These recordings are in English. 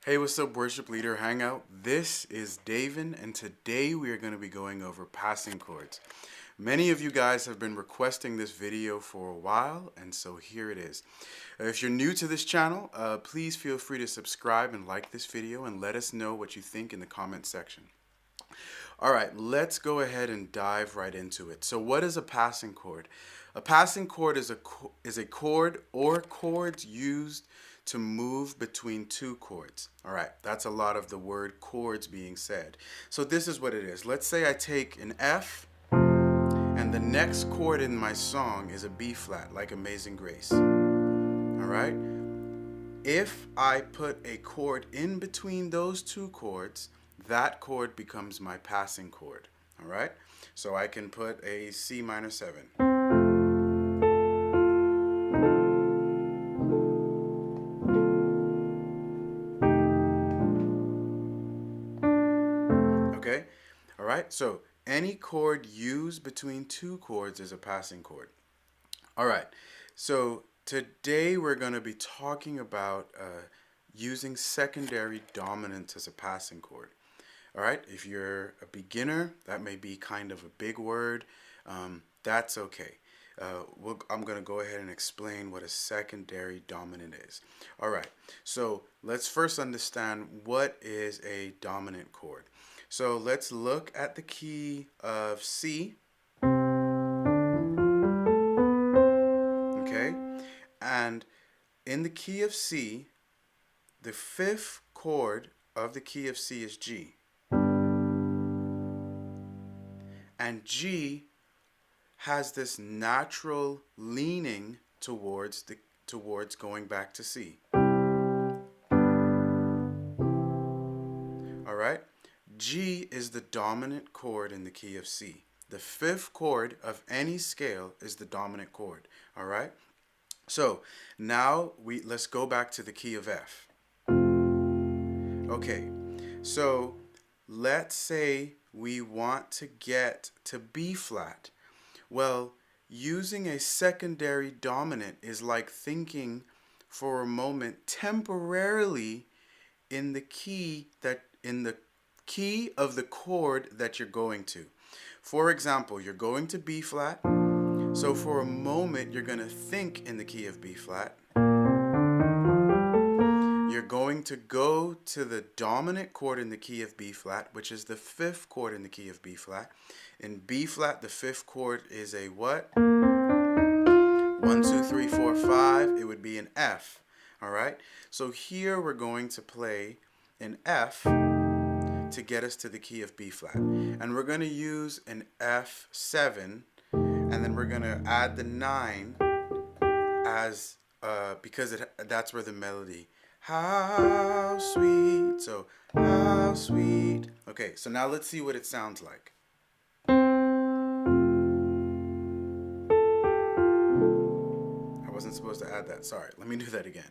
Hey, what's up, Worship Leader Hangout? This is Davin, and today we are going to be going over passing chords. Many of you guys have been requesting this video for a while, and so here it is. If you're new to this channel, please feel free to subscribe and like this video and let us know what you think in the comment section. All right, let's go ahead and dive right into it. So what is a passing chord? A passing chord is a chord or chords used to move between two chords. All right, that's a lot of the word chords being said. So this is what it is. Let's say I take an F and the next chord in my song is a B flat, like Amazing Grace. All right? If I put a chord in between those two chords, that chord becomes my passing chord. All right? So I can put a C minor 7. Okay? All right? So any chord used between two chords is a passing chord. All right. So today we're going to be talking about using secondary dominant as a passing chord. All right, if you're a beginner, that may be kind of a big word. That's okay. I'm going to go ahead and explain what a secondary dominant is. All right, so let's first understand what is a dominant chord. So let's look at the key of C. Okay, and in the key of C, the fifth chord of the key of C is G. And G has this natural leaning towards going back to C. All right? G is the dominant chord in the key of C. The fifth chord of any scale is the dominant chord. All right? So now let's go back to the key of F. Okay, so let's say we want to get to B flat. Well, using a secondary dominant is like thinking for a moment temporarily in the key of the chord that you're going to. For example, you're going to B flat. So for a moment, you're going to think in the key of B flat. You're going to go to the dominant chord in the key of B flat, which is the fifth chord in the key of B flat. In B flat, the fifth chord is a what? 1, 2, 3, 4, 5. It would be an F. All right? So here we're going to play an F to get us to the key of B flat. And we're going to use an F7, and then we're going to add the 9 as because that's where the melody. How sweet. So, how sweet. Okay, so now let's see what it sounds like. I wasn't supposed to add that. Sorry. Let me do that again.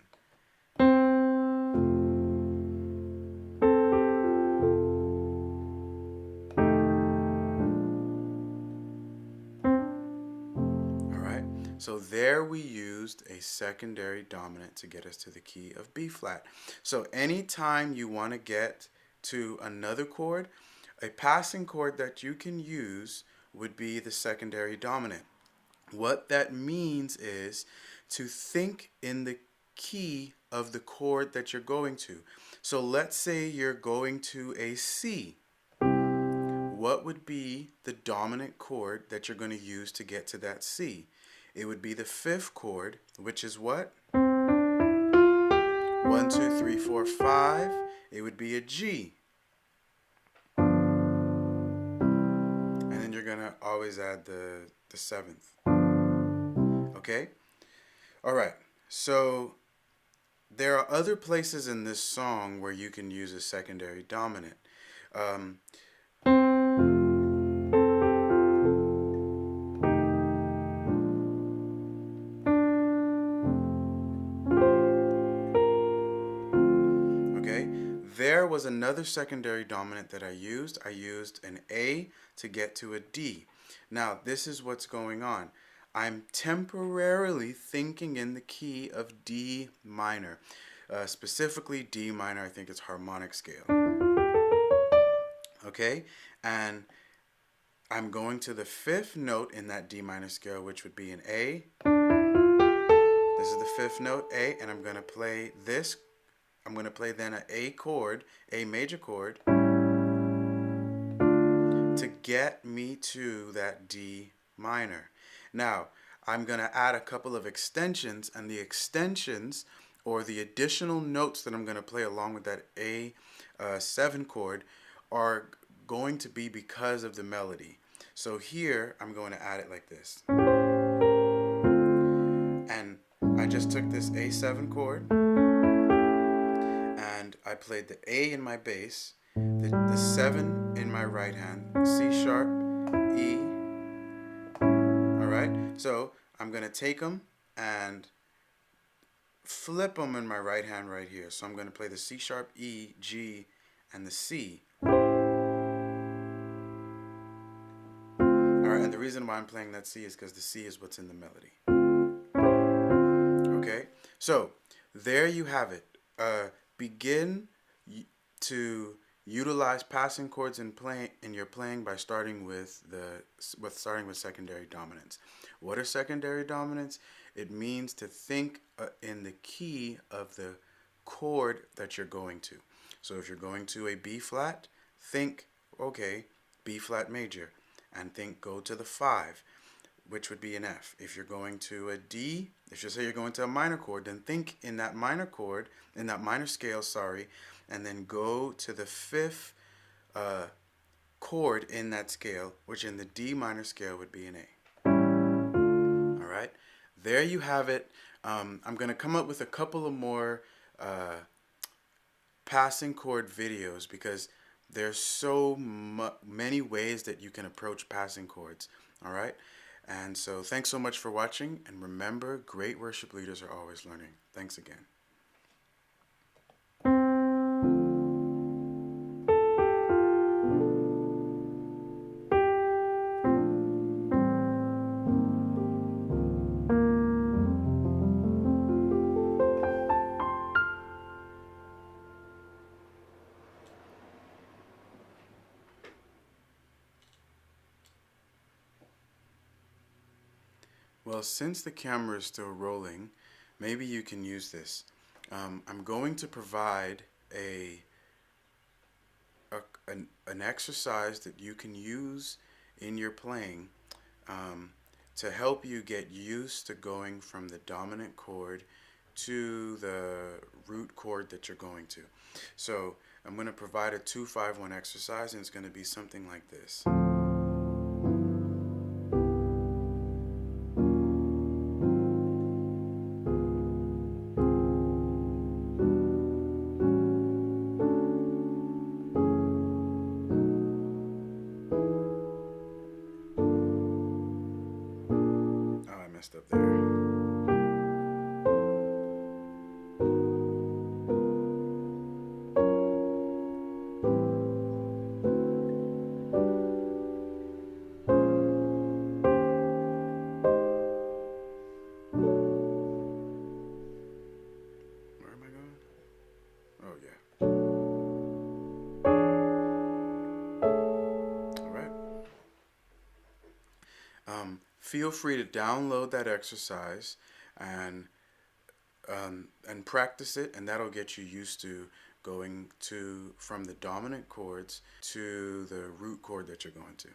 So there we used a secondary dominant to get us to the key of B flat. So anytime you want to get to another chord, a passing chord that you can use would be the secondary dominant. What that means is to think in the key of the chord that you're going to. So let's say you're going to a C. What would be the dominant chord that you're going to use to get to that C? It would be the fifth chord, which is what? 1, 2, 3, 4, 5. It would be a G. And then you're going to always add the seventh. Okay? All right. So there are other places in this song where you can use a secondary dominant. There was another secondary dominant that I used. I used an A to get to a D. Now, this is what's going on. I'm temporarily thinking in the key of D minor. specifically D minor. I think it's harmonic scale. Okay, and I'm going to the fifth note in that D minor scale, which would be an A. This is the fifth note, A, and I'm going to play this. I'm going to play then an A chord, A major chord, to get me to that D minor. Now, I'm going to add a couple of extensions, and the extensions, or the additional notes that I'm going to play along with that A7 chord, are going to be because of the melody. So here, I'm going to add it like this. And I just took this A7 chord, and I played the A in my bass, the 7 in my right hand, C sharp, E. Alright, so I'm going to take them and flip them in my right hand right here. So I'm going to play the C sharp, E, G, and the C. Alright, and the reason why I'm playing that C is because the C is what's in the melody. Okay, so there you have it. Begin to utilize passing chords in your playing by starting with secondary dominants. What are secondary dominants? It means to think in the key of the chord that you're going to. So if you're going to a B flat, think, okay, B flat major, and think go to the 5, which would be an F. If you're going to a D, if you say you're going to a minor chord, then think in that minor chord, in that minor scale, sorry, and then go to the 5th chord in that scale, which in the D minor scale would be an A. All right, there you have it. I'm going to come up with a couple of more passing chord videos because there's so many ways that you can approach passing chords. All right. And so thanks so much for watching, and remember, great worship leaders are always learning. Thanks again. Well, since the camera is still rolling, maybe you can use this. I'm going to provide an exercise that you can use in your playing to help you get used to going from the dominant chord to the root chord that you're going to. So I'm going to provide a 2-5-1 exercise, and it's going to be something like this. Up there. Where am I going? Oh yeah. All right. Feel free to download that exercise and practice it, and that'll get you used to going from the dominant chords to the root chord that you're going to.